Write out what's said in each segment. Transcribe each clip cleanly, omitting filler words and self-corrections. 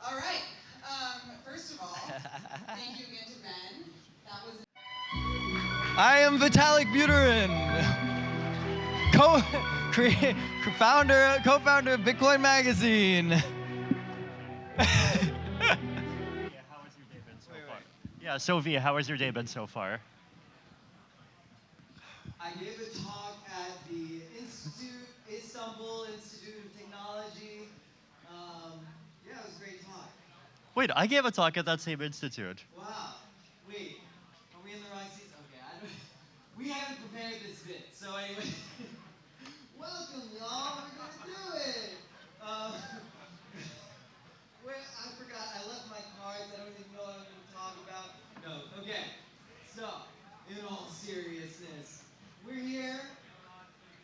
All right. First of all, thank you again to Ben. That was. I am Vitalik Buterin, co-founder of Bitcoin Magazine. How has your day been so far? Yeah, Sophia, how has your day been so far? I gave a talk at the Istanbul Institute of Technology. Yeah, it was a great talk. Wait, I gave a talk at that same institute. Wow. Wait, are we in the wrong seats? Okay, we haven't prepared this bit. So anyway, welcome y'all. We're gonna do it. Wait, I forgot. I left my cards. I don't even know what I'm going to talk about. No. Okay. So, in all seriousness, we're here.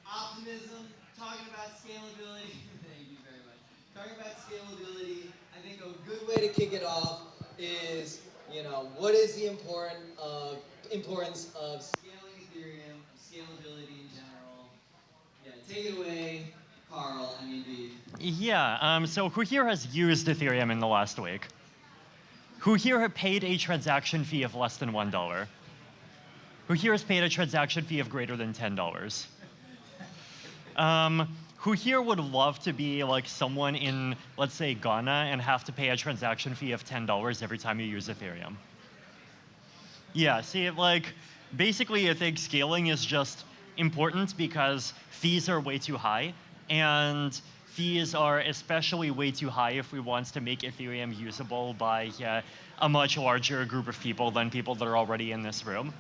Optimism, talking about scalability. Thank you very much. Talking about scalability. I think a good way to kick it off is, what is the importance of scaling Ethereum, of scalability in general? Yeah, take it away, Karl. Yeah, so who here has used Ethereum in the last week? Who here have paid a transaction fee of less than $1? Who here has paid a transaction fee of greater than $10? Who here would love to be like someone in, let's say, Ghana and have to pay a transaction fee of $10 every time you use Ethereum? Yeah, see, basically I think scaling is just important because fees are way too high, and fees are especially way too high if we want to make Ethereum usable by a much larger group of people than people that are already in this room.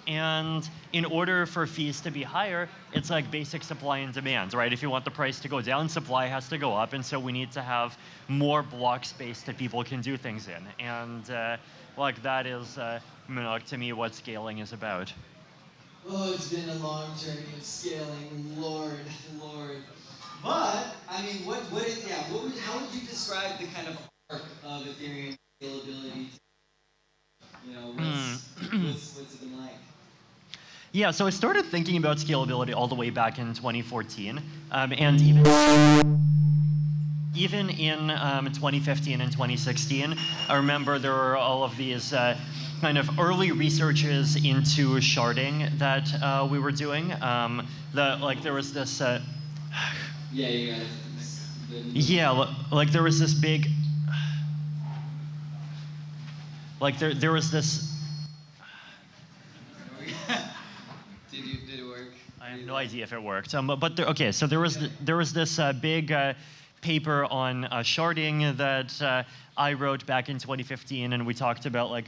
And in order for fees to be higher, it's like basic supply and demand, right? If you want the price to go down, supply has to go up, and so we need to have more block space that people can do things in. And that is, to me, what scaling is about. Oh, it's been a long journey of scaling, Lord. But how would you describe the kind of arc of Ethereum scalability? What's it been like? Yeah, so I started thinking about scalability all the way back in 2014, and even in 2015 and 2016, I remember there were all of these kind of early researches into sharding that we were doing. There was this. There was this big. There was this. Did it work? I have no idea if it worked. So there was this big paper on sharding that I wrote back in 2015, and we talked about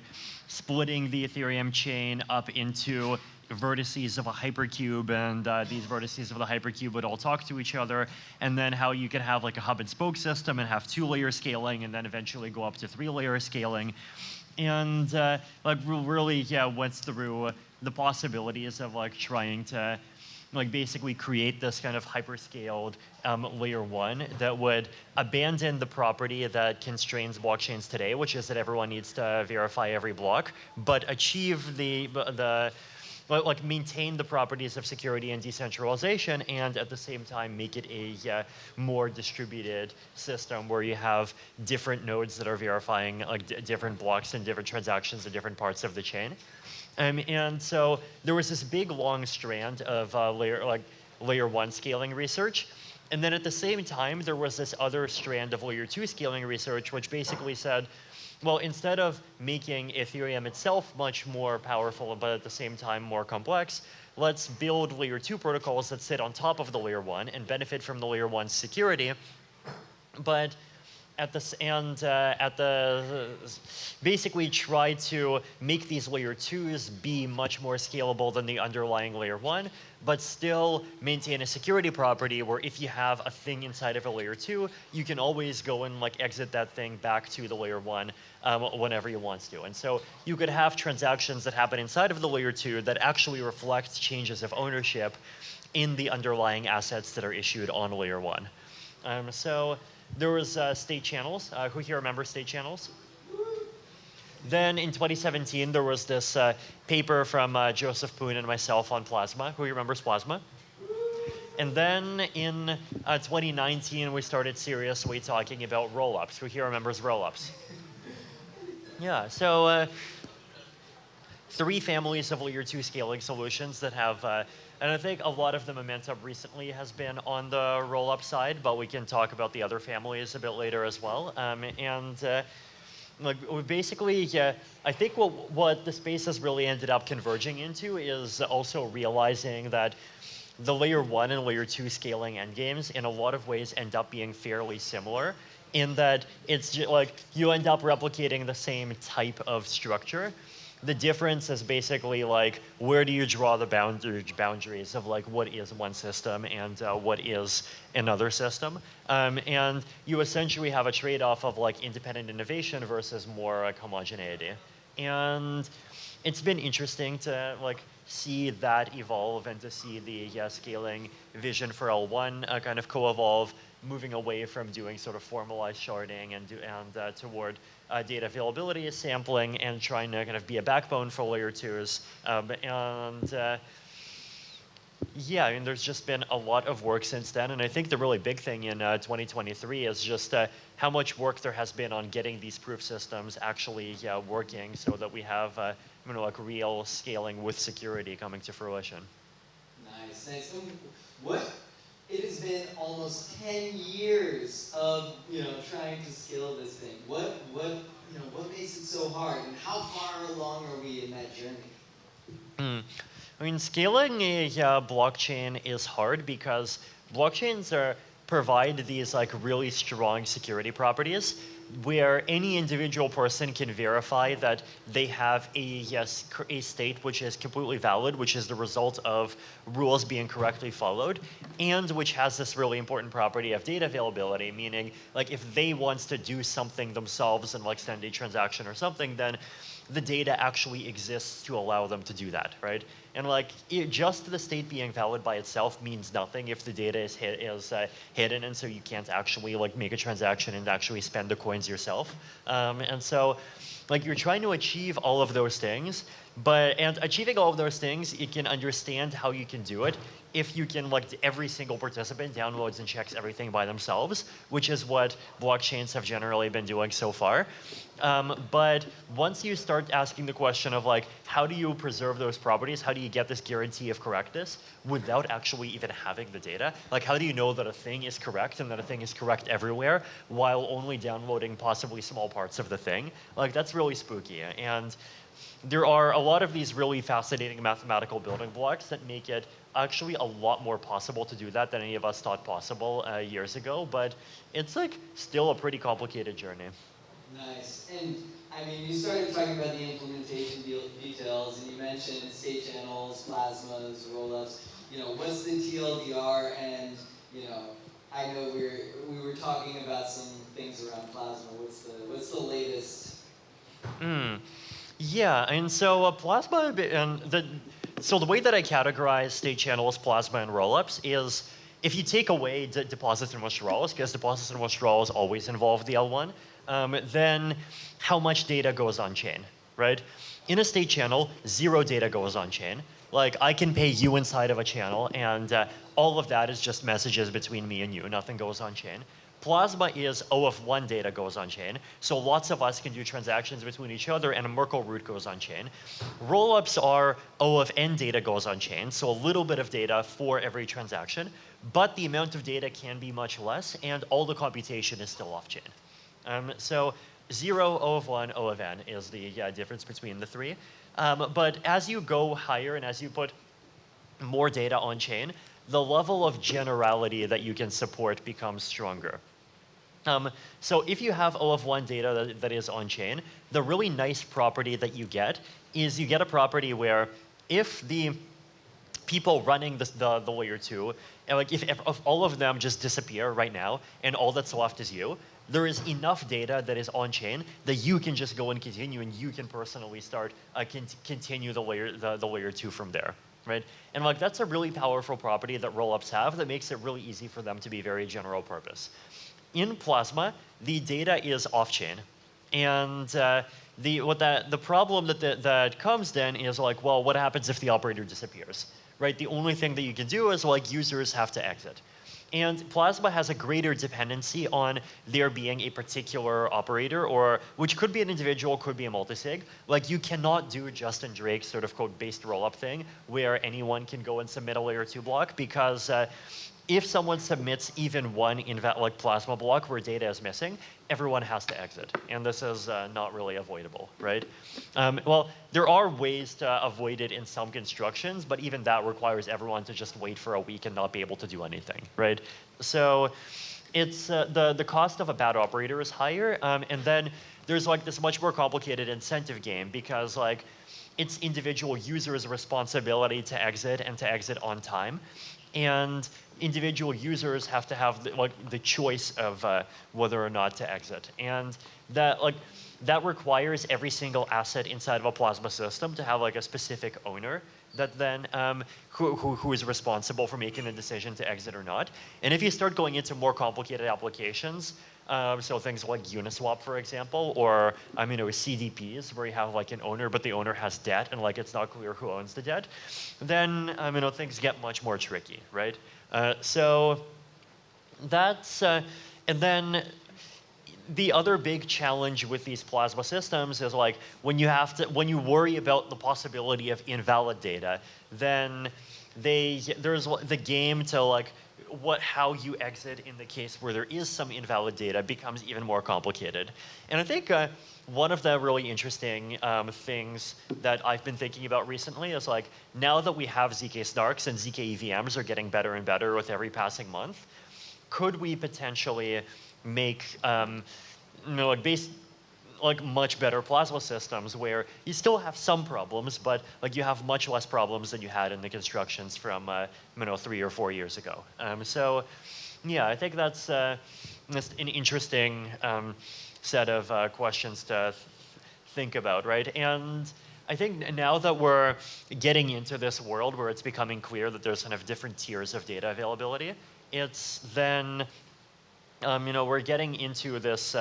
splitting the Ethereum chain up into vertices of a hypercube, and these vertices of the hypercube would all talk to each other, and then how you could have a hub and spoke system and have 2-layer scaling, and then eventually go up to 3-layer scaling. And really went through the possibilities of trying to basically create this kind of hyperscaled layer 1 that would abandon the property that constrains blockchains today, which is that everyone needs to verify every block, but achieve maintain the properties of security and decentralization, and at the same time make it a more distributed system where you have different nodes that are verifying different blocks and different transactions in different parts of the chain. And so there was this big long strand of layer 1 scaling research. And then at the same time, there was this other strand of layer 2 scaling research, which basically said, well, instead of making Ethereum itself much more powerful, but at the same time more complex, let's build layer 2 protocols that sit on top of the layer 1 and benefit from the layer 1's security. But basically try to make these layer 2s be much more scalable than the underlying layer 1, but still maintain a security property where if you have a thing inside of a layer 2, you can always go and exit that thing back to the layer 1 whenever you want to. And so you could have transactions that happen inside of the layer 2 that actually reflect changes of ownership in the underlying assets that are issued on layer 1. So there was state channels. Who here remembers state channels? Then in 2017, there was this paper from Joseph Poon and myself on Plasma. Who remembers Plasma? And then in 2019, we started seriously talking about rollups. Who here remembers rollups? Yeah, so 3 families of layer 2 scaling solutions that have, and I think a lot of the momentum recently has been on the rollup side, but we can talk about the other families a bit later as well. Like basically, I think what the space has really ended up converging into is also realizing that the layer 1 and layer 2 scaling endgames in a lot of ways end up being fairly similar in that it's like you end up replicating the same type of structure. The difference is basically like where do you draw the boundaries of like what is one system and what is another system, and you essentially have a trade-off of like independent innovation versus more like homogeneity. And it's been interesting to like see that evolve and to see the scaling vision for L1 kind of co-evolve, moving away from doing sort of formalized sharding and toward data availability, sampling, and trying to kind of be a backbone for layer 2s. Yeah, I mean, there's just been a lot of work since then, and I think the really big thing in 2023 is just how much work there has been on getting these proof systems actually working, so that we have like real scaling with security coming to fruition. Nice, nice. It has been almost 10 years of trying to scale this thing. What makes it so hard, and how far along are we in that journey? I mean, scaling a blockchain is hard because blockchains provide these like really strong security properties where any individual person can verify that they have a state which is completely valid, which is the result of rules being correctly followed, and which has this really important property of data availability, meaning like if they want to do something themselves and like send a transaction or something, then the data actually exists to allow them to do that, right? And like just the state being valid by itself means nothing if the data is hidden, and so you can't actually like make a transaction and actually spend the coins yourself. And so like you're trying to achieve all of those things, and achieving all of those things, you can understand how you can do it if you can like every single participant downloads and checks everything by themselves, which is what blockchains have generally been doing so far. But once you start asking the question of like, how do you preserve those properties? How do you get this guarantee of correctness without actually even having the data? Like, how do you know that a thing is correct and that a thing is correct everywhere while only downloading possibly small parts of the thing? Like, that's really spooky. And there are a lot of these really fascinating mathematical building blocks that make it actually a lot more possible to do that than any of us thought possible years ago, but it's like still a pretty complicated journey. Nice. And I mean, you started talking about the implementation details, and you mentioned state channels, plasmas, rollups. What's the TLDR? And I know we were talking about some things around plasma. What's the latest? Yeah, and so plasma so the way that I categorize state channels, plasma, and rollups is if you take away deposits and withdrawals, because deposits and withdrawals always involve the L1, then how much data goes on chain, right? In a state channel, 0 data goes on chain. Like I can pay you inside of a channel, and all of that is just messages between me and you. Nothing goes on chain. Plasma is O of 1 data goes on chain, so lots of us can do transactions between each other, and a Merkle root goes on chain. Rollups are O of n data goes on chain, so a little bit of data for every transaction, but the amount of data can be much less, and all the computation is still off chain. So 0, O of 1, O of n is the difference between the 3. But as you go higher and as you put more data on chain, the level of generality that you can support becomes stronger. So if you have O of 1 data that is on chain, the really nice property that you get is you get a property where if the people running the layer 2, and like if all of them just disappear right now and all that's left is you, there is enough data that is on chain that you can just go and continue, and you can personally start continue the layer 2 from there. Right? And like that's a really powerful property that rollups have that makes it really easy for them to be very general purpose. In Plasma, the data is off-chain, and the problem that comes then is like, well, what happens if the operator disappears, right? The only thing that you can do is like users have to exit. And Plasma has a greater dependency on there being a particular operator, or which could be an individual, could be a multisig. Like you cannot do Justin Drake's sort of code-based rollup thing where anyone can go and submit a layer 2 block, because if someone submits even one like Plasma block where data is missing, everyone has to exit. And this is not really avoidable, right? Well, there are ways to avoid it in some constructions, but even that requires everyone to just wait for a week and not be able to do anything, right? So it's the cost of a bad operator is higher, and then there's like this much more complicated incentive game, because like it's individual users' responsibility to exit and to exit on time. And individual users have to have the choice of whether or not to exit, and that requires every single asset inside of a Plasma system to have like a specific owner that then who is responsible for making the decision to exit or not. And if you start going into more complicated applications, so things like Uniswap, for example, or CDPs, where you have like an owner, but the owner has debt, and like it's not clear who owns the debt, then things get much more tricky, right? So that's and then the other big challenge with these Plasma systems is like when you worry about the possibility of invalid data, then there's the game to like how you exit in the case where there is some invalid data becomes even more complicated. And I think one of the really interesting things that I've been thinking about recently is like, now that we have ZK snarks and ZK EVMs are getting better and better with every passing month, could we potentially make much better Plasma systems where you still have some problems, but like you have much less problems than you had in the constructions from 3 or 4 years ago. So yeah, I think that's just an interesting set of questions to think about, right? And I think now that we're getting into this world where it's becoming clear that there's kind of different tiers of data availability, it's then we're getting into this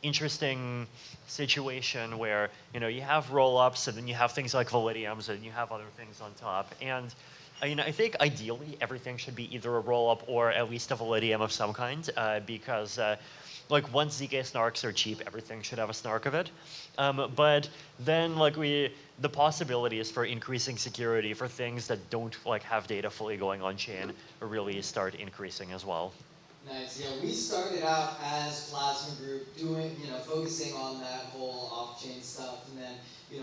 interesting situation where you have rollups, and then you have things like Validiums, and you have other things on top. And I think ideally everything should be either a rollup or at least a Validium of some kind, because like once ZK snarks are cheap, everything should have a snark of it. But then the possibilities for increasing security for things that don't have data fully going on chain really start increasing as well. Nice. Yeah, we started out as Plasma Group doing, focusing on that whole off-chain stuff, and then,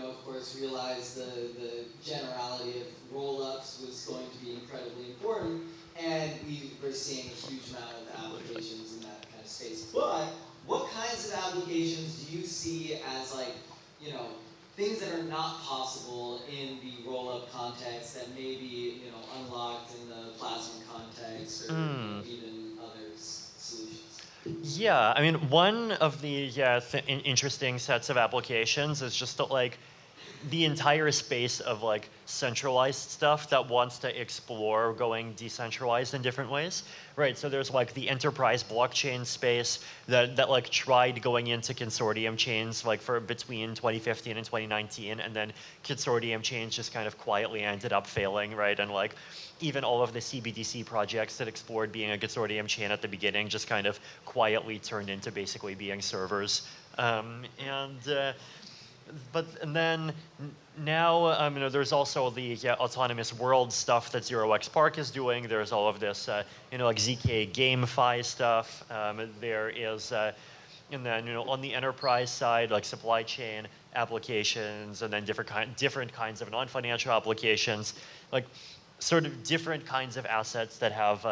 of course, realized the generality of roll-ups was going to be incredibly important, and we were seeing a huge amount of applications in that kind of space. But what kinds of applications do you see as things that are not possible in the roll-up context that may be, unlocked in the Plasma context, or even other solutions? Yeah, one of the interesting sets of applications is just that, the entire space of centralized stuff that wants to explore going decentralized in different ways, right? So there's the enterprise blockchain space that tried going into consortium chains for between 2015 and 2019, and then consortium chains just kind of quietly ended up failing, right? And even all of the CBDC projects that explored being a consortium chain at the beginning just kind of quietly turned into basically being servers. And then now, there's also the autonomous world stuff that ZeroXPark is doing. There's all of this, ZK GameFi stuff. There is, and then, on the enterprise side, supply chain applications, and then different kinds of non-financial applications, sort of different kinds of assets that have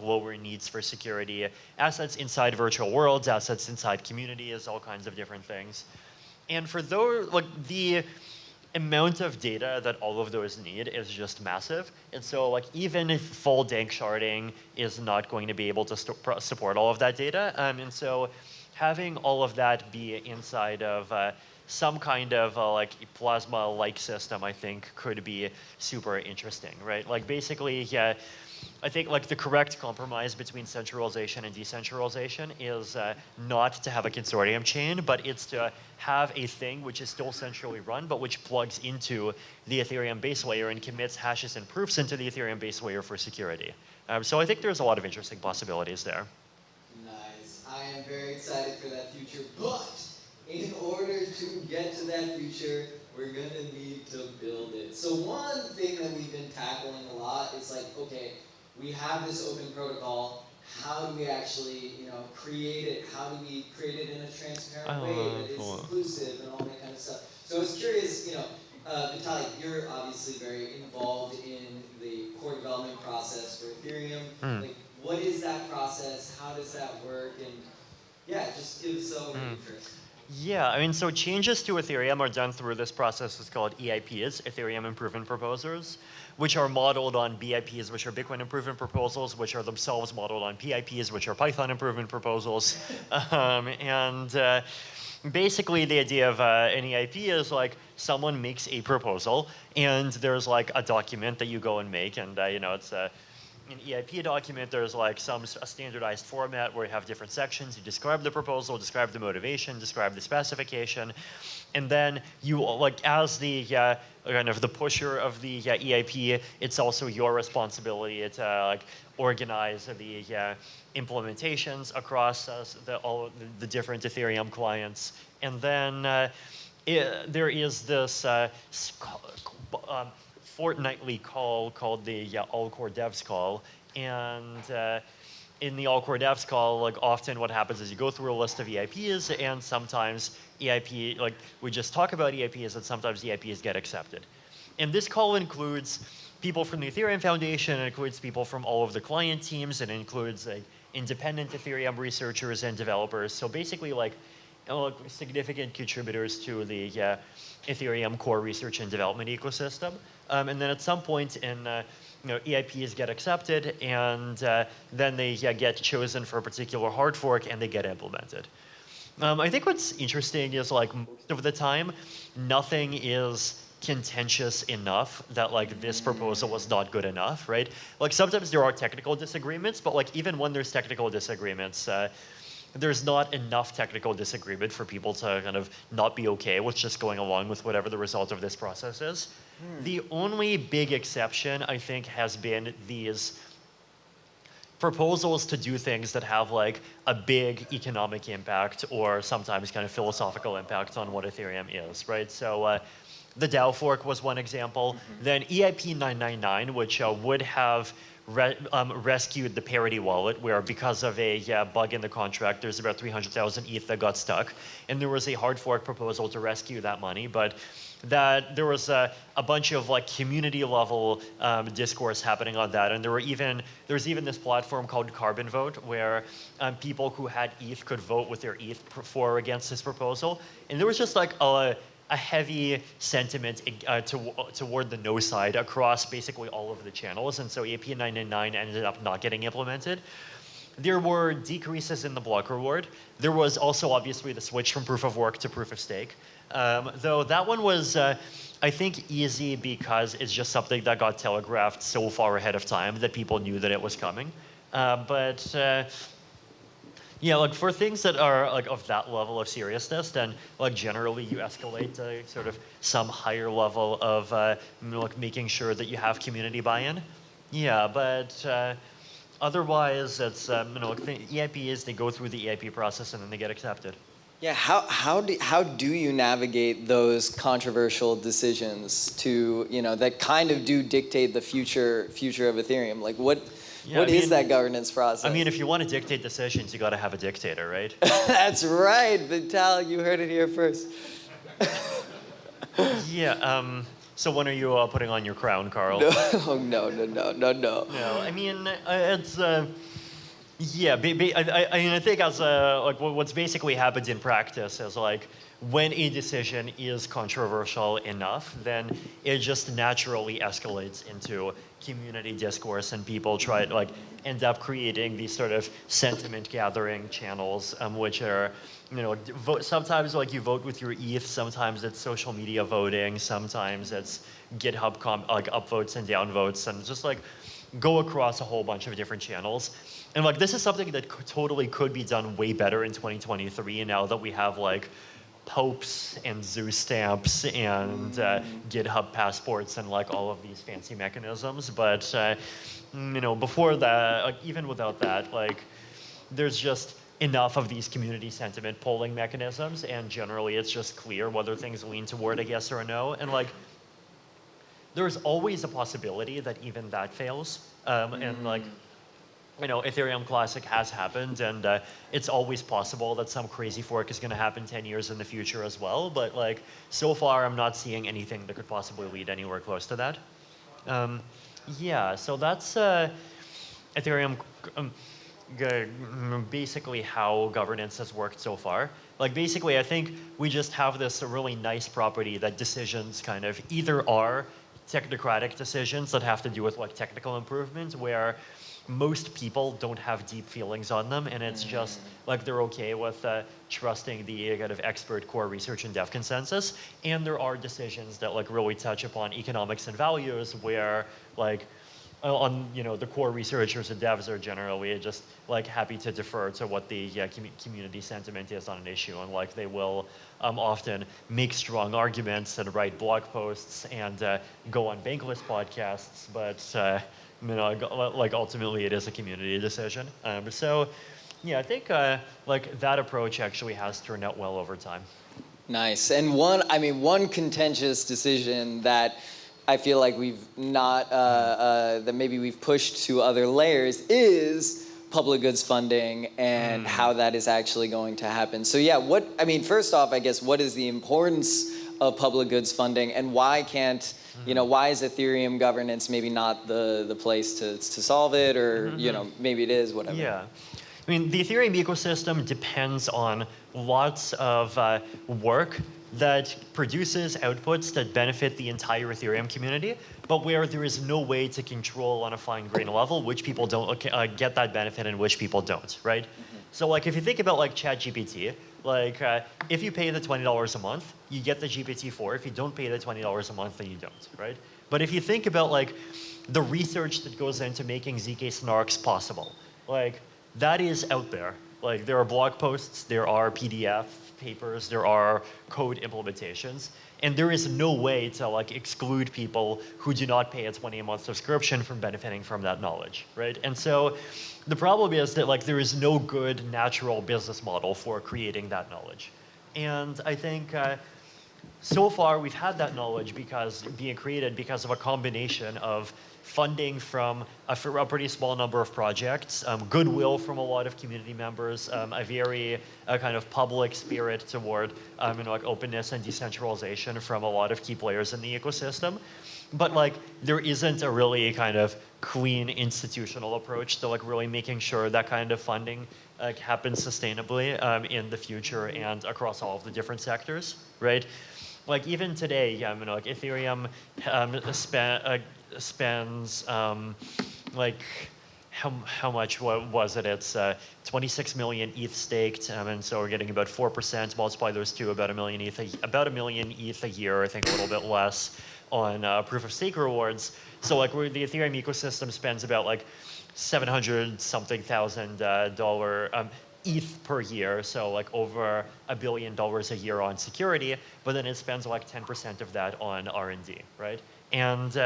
lower needs for security, assets inside virtual worlds, assets inside communities, all kinds of different things. And for those, the amount of data that all of those need is just massive. And so even if full dank sharding is not going to be able to support all of that data, and so having all of that be inside of some kind of Plasma-like system, I think could be super interesting, right? Basically, I think like the correct compromise between centralization and decentralization is not to have a consortium chain, but it's to have a thing which is still centrally run, but which plugs into the Ethereum base layer and commits hashes and proofs into the Ethereum base layer for security. So I think there's a lot of interesting possibilities there. Nice. I am very excited for that future, but in order to get to that future, we're gonna need to build it. So one thing that we've been tackling a lot is like, okay, we have this open protocol. How do we actually, create it? How do we create it in a transparent way that is inclusive and all that kind of stuff? So I was curious, Vitalik, you're obviously very involved in the core development process for Ethereum. Like, what is that process? How does that work? And yeah, just give us an overview first. Yeah, I mean, so changes to Ethereum are done through this process. It's called EIPs, Ethereum Improvement Proposals, which are modeled on BIPs, which are Bitcoin Improvement Proposals, which are themselves modeled on PIPs, which are Python Improvement Proposals. Basically, the idea of an EIP is like someone makes a proposal, and there's like a document that you go and make, and it's an EIP document. There's like a standardized format where you have different sections. You describe the proposal, describe the motivation, describe the specification, and then you as the kind of the pusher of the EIP, it's also your responsibility to organize the implementations across all the different Ethereum clients. And then there is this fortnightly call called the All Core Devs call, and in the All Core Devs call, often what happens is you go through a list of EIPs, and sometimes we just talk about EIPs, and sometimes EIPs get accepted. And this call includes people from the Ethereum Foundation, it includes people from all of the client teams, it includes independent Ethereum researchers and developers. So basically significant contributors to the Ethereum core research and development ecosystem. And then at some point EIPs get accepted, and then they get chosen for a particular hard fork, and they get implemented. I think what's interesting is most of the time, nothing is contentious enough that this proposal was not good enough, right? Sometimes there are technical disagreements, but even when there's technical disagreements, there's not enough technical disagreement for people to kind of not be okay with just going along with whatever the result of this process is. The only big exception, I think, has been these proposals to do things that have a big economic impact or sometimes kind of philosophical impact on what Ethereum is, right? So the DAO fork was one example. Then EIP 999, which would have rescued the Parity wallet, where because of a bug in the contract, there's about 300,000 ETH that got stuck. And there was a hard fork proposal to rescue that money, but there was a bunch of community level discourse happening on that. And there's even this platform called Carbon Vote, where people who had ETH could vote with their ETH for or against this proposal. And there was just a heavy sentiment toward the no side across basically all of the channels, and so EIP 999 ended up not getting implemented. There were decreases in the block reward. There was also obviously the switch from proof of work to proof of stake, though that one was, I think, easy because it's just something that got telegraphed so far ahead of time that people knew that it was coming. Yeah, for things that are of that level of seriousness, then generally you escalate to sort of some higher level of making sure that you have community buy-in. Yeah, but otherwise it's EIPs, they go through the EIP process and then they get accepted. Yeah, how do you navigate those controversial decisions to that kind of do dictate the future of Ethereum? What is that governance process? I mean, if you want to dictate decisions, you got to have a dictator, right? That's right, Vitalik. You heard it here first. Yeah. So when are you putting on your crown, Karl? No. No, I mean, it's. Yeah. I think as what's basically happened in practice is when a decision is controversial enough, then it just naturally escalates into community discourse, and people try to end up creating these sort of sentiment gathering channels, which are, sometimes you vote with your ETH, sometimes it's social media voting, sometimes it's GitHub upvotes and downvotes, and just go across a whole bunch of different channels. And like this is something that totally could be done way better in 2023 now that we have like popes and zoo stamps and GitHub passports and like all of these fancy mechanisms. But you know, before that, like, even without that, like there's just enough of these community sentiment polling mechanisms, and generally it's just clear whether things lean toward a yes or a no. And like there's always a possibility that even that fails. And like, you know, Ethereum Classic has happened, and it's always possible that some crazy fork is going to happen 10 years in the future as well. But like, so far, I'm not seeing anything that could possibly lead anywhere close to that. Yeah, so that's Ethereum, basically how governance has worked so far. Like basically, I think we just have this really nice property that decisions kind of either are technocratic decisions that have to do with like technical improvements, where most people don't have deep feelings on them, and it's just like they're okay with trusting the kind of expert core research and dev consensus. And there are decisions that like really touch upon economics and values, where like on, you know, the core researchers and devs are generally just like happy to defer to what the community sentiment is on an issue, and like they will often make strong arguments and write blog posts and go on Bankless podcasts, but you know, like ultimately it is a community decision. So yeah, I think like that approach actually has turned out well over time. Nice. And one contentious decision that I feel like we've not, that maybe we've pushed to other layers is public goods funding and how that is actually going to happen. So yeah, first off, I guess, what is the importance of public goods funding, and why can't, you know, why is Ethereum governance maybe not the place to solve it, or, you know, maybe it is, whatever. Yeah. I mean, the Ethereum ecosystem depends on lots of work that produces outputs that benefit the entire Ethereum community, but where there is no way to control on a fine-grained level which people don't get that benefit and which people don't, right? So like if you think about like ChatGPT, like if you pay the $20 a month, you get the GPT-4. If you don't pay the $20 a month, then you don't, right? But if you think about like the research that goes into making ZK snarks possible, like that is out there. Like there are blog posts, there are PDF papers, there are code implementations, and there is no way to like exclude people who do not pay a $20 a month subscription from benefiting from that knowledge, right? And so the problem is that like there is no good natural business model for creating that knowledge. And I think so far we've had that knowledge being created because of a combination of funding from a pretty small number of projects, goodwill from a lot of community members, a very kind of public spirit toward you know, like openness and decentralization from a lot of key players in the ecosystem. But like there isn't a really kind of clean institutional approach to like really making sure that kind of funding happens sustainably in the future and across all of the different sectors, right? Like even today, you know, like Ethereum spends like how much was it? It's 26 million ETH staked, and so we're getting about 4%. Multiply those two, about a million ETH a year. I think a little bit less on proof of stake rewards. So like the Ethereum ecosystem spends about like $700,000 ETH per year, so like over $1 billion a year on security, but then it spends like 10% of that on R&D, right? And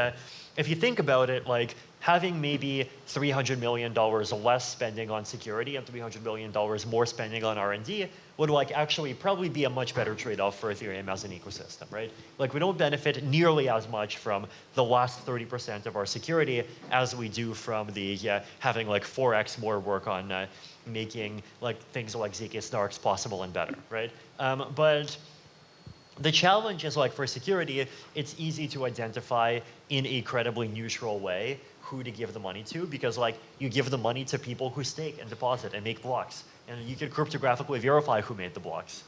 if you think about it, like having maybe $300 million less spending on security and $300 million more spending on R&D would like actually probably be a much better trade-off for Ethereum as an ecosystem, right? Like we don't benefit nearly as much from the last 30% of our security as we do from the having like 4x more work on making like things like ZK snarks possible and better, right? But the challenge is like for security, it's easy to identify in a credibly neutral way who to give the money to, because like you give the money to people who stake and deposit and make blocks, and you can cryptographically verify who made the blocks.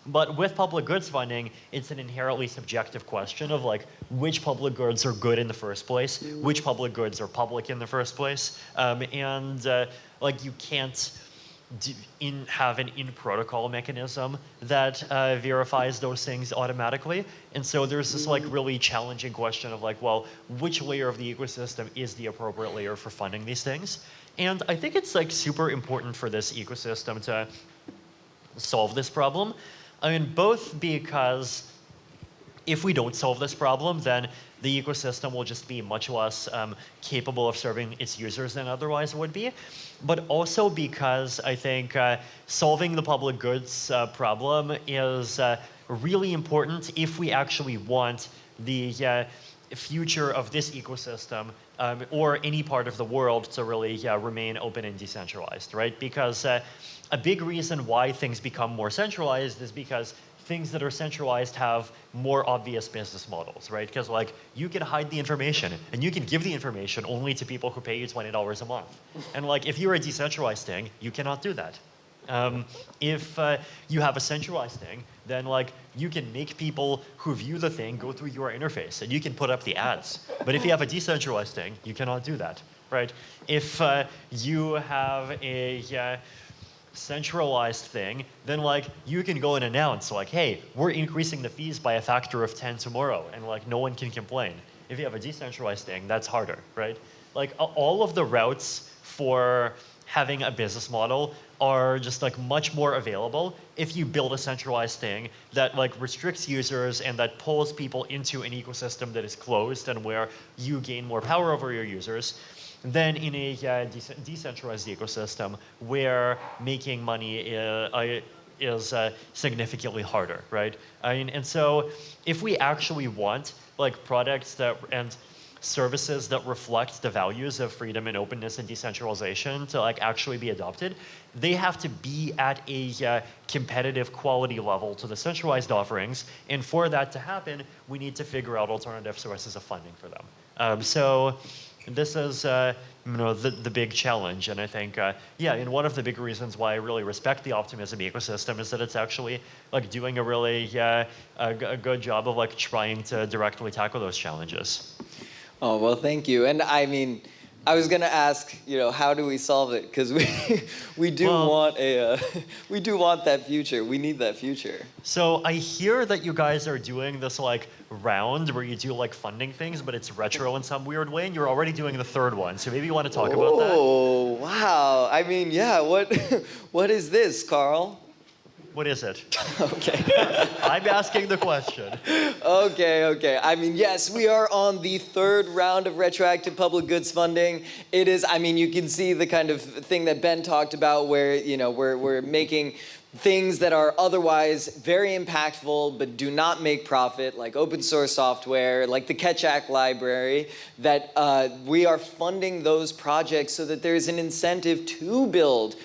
But with public goods funding, it's an inherently subjective question of like which public goods are good in the first place, which public goods are public in the first place, and like you can't have an in-protocol mechanism that verifies those things automatically. And so there's this like really challenging question of like, well, which layer of the ecosystem is the appropriate layer for funding these things? And I think it's like super important for this ecosystem to solve this problem. I mean, both because if we don't solve this problem, then the ecosystem will just be much less capable of serving its users than otherwise would be. But also because I think solving the public goods problem is really important if we actually want the future of this ecosystem or any part of the world to really remain open and decentralized, right? Because a big reason why things become more centralized is because things that are centralized have more obvious business models, right? Because like you can hide the information and you can give the information only to people who pay you $20 a month. And like if you're a decentralized thing, you cannot do that. If you have a centralized thing, then like you can make people who view the thing go through your interface and you can put up the ads. But if you have a decentralized thing, you cannot do that, right? If you have a centralized thing, then like you can go and announce like, hey, we're increasing the fees by a factor of 10 tomorrow, and like no one can complain. If you have a decentralized thing, that's harder, right? Like all of the routes for having a business model are just like much more available if you build a centralized thing that like restricts users and that pulls people into an ecosystem that is closed and where you gain more power over your users than in a decentralized ecosystem where making money is significantly harder, right? I mean, and so if we actually want like products that and services that reflect the values of freedom and openness and decentralization to like actually be adopted, they have to be at a competitive quality level to the centralized offerings. And for that to happen, we need to figure out alternative sources of funding for them. So this is the big challenge, and I think and one of the big reasons why I really respect the Optimism ecosystem is that it's actually like doing a really a good job of like trying to directly tackle those challenges. Oh, well, thank you. And I mean, I was going to ask, how do we solve it? Because we do want that future. We need that future. So I hear that you guys are doing this like round where you do like funding things, but it's retro in some weird way, and you're already doing the third one. So maybe you want to talk about that. Oh, wow. I mean, yeah. What is this, Karl? What is it? Okay. I'm asking the question. Okay. I mean, yes, we are on the third round of retroactive public goods funding. It is, I mean, you can see the kind of thing that Ben talked about where, we're making things that are otherwise very impactful but do not make profit, like open source software, like the Ketchak library, that we are funding those projects so that there's an incentive to build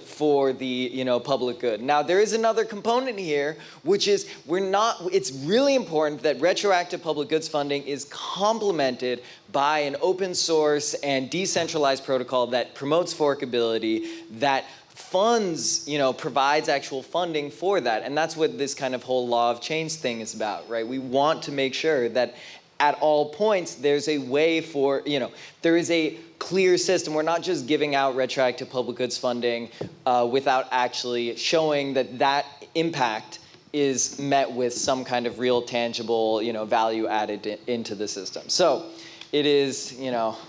for the public good. Now there is another component here, which is it's really important that retroactive public goods funding is complemented by an open source and decentralized protocol that promotes forkability, that funds, provides actual funding for that. And that's what this kind of whole law of change thing is about, right? We want to make sure that at all points, there's a way for, there is a clear system. We're not just giving out retroactive public goods funding without actually showing that impact is met with some kind of real tangible, value added into the system. So it is,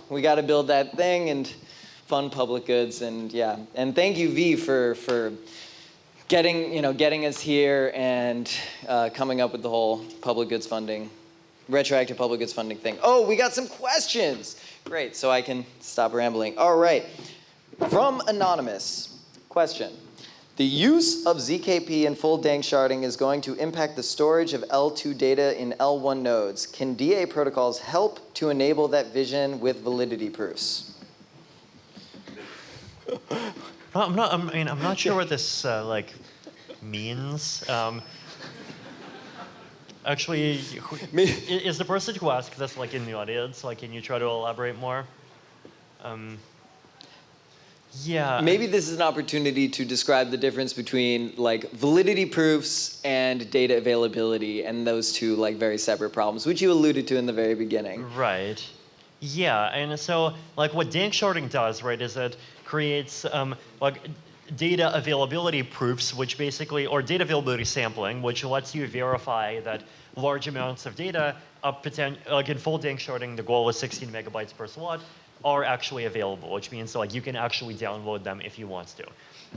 we got to build that thing and fund public goods, and yeah. And thank you, V, for getting us here and coming up with the whole public goods funding. Retroactive public goods funding thing. Oh, we got some questions. Great, so I can stop rambling. All right, from Anonymous, question. The use of ZKP and full dank sharding is going to impact the storage of L2 data in L1 nodes. Can DA protocols help to enable that vision with validity proofs? I'm not sure what this means. Actually, is the person who asked this in the audience? Can you try to elaborate more? Yeah. Maybe this is an opportunity to describe the difference between validity proofs and data availability, and those two very separate problems, which you alluded to in the very beginning. Right. Yeah, and so what dank sharding does, right, is it creates data availability proofs, which basically, or data availability sampling, which lets you verify that large amounts of data, like in full Danksharding, the goal is 16 megabytes per slot, are actually available, which means like you can actually download them if you want to.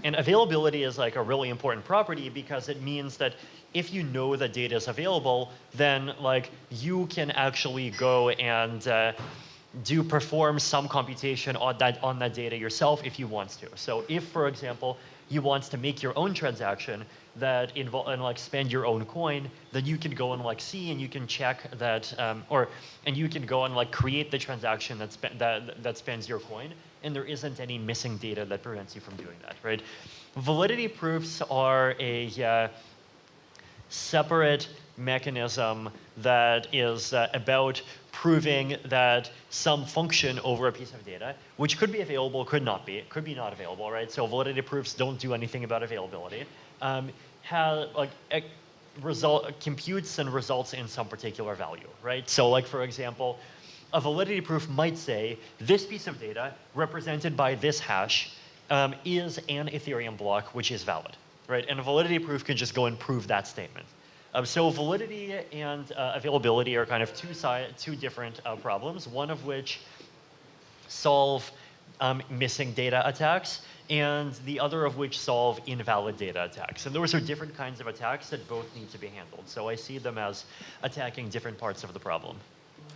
And availability is like a really important property because it means that if you know that data is available, then like you can actually go and perform some computation on that data yourself if you want to. So if, for example, you want to make your own transaction that and like spend your own coin, then you can go and like see and you can check that, and you can go and like create the transaction that spends your coin, and there isn't any missing data that prevents you from doing that, right? Validity proofs are a separate mechanism that is about proving that some function over a piece of data, which could be available, could not be, it could be not available, right? So validity proofs don't do anything about availability. Computes and results in some particular value, right? So like, for example, a validity proof might say, this piece of data represented by this hash is an Ethereum block, which is valid, right? And a validity proof can just go and prove that statement. So validity and availability are kind of two different problems, one of which solve missing data attacks, and the other of which solve invalid data attacks. And those are different kinds of attacks that both need to be handled. So I see them as attacking different parts of the problem.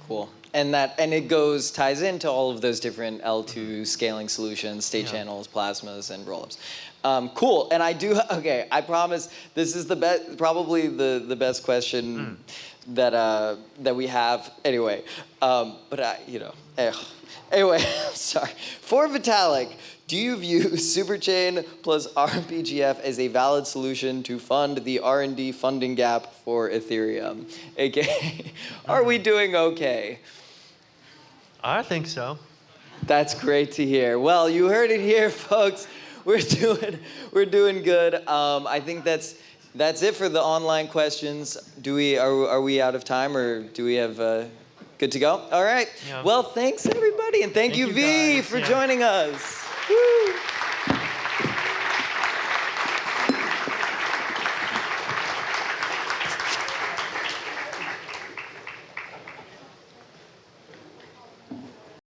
Cool. And it ties into all of those different L2 scaling solutions, state channels, plasmas, and rollups. Cool. And I promise this is probably the best question that we have anyway. Anyway, sorry. For Vitalik, do you view Superchain plus RPGF as a valid solution to fund the R&D funding gap for Ethereum? AKA, are we doing okay? I think so. That's great to hear. Well, you heard it here, folks. We're doing good. I think that's it for the online questions. Are we out of time, or do we have good to go? All right. Yeah. Well, thanks everybody, and thank you V, for joining us. Woo.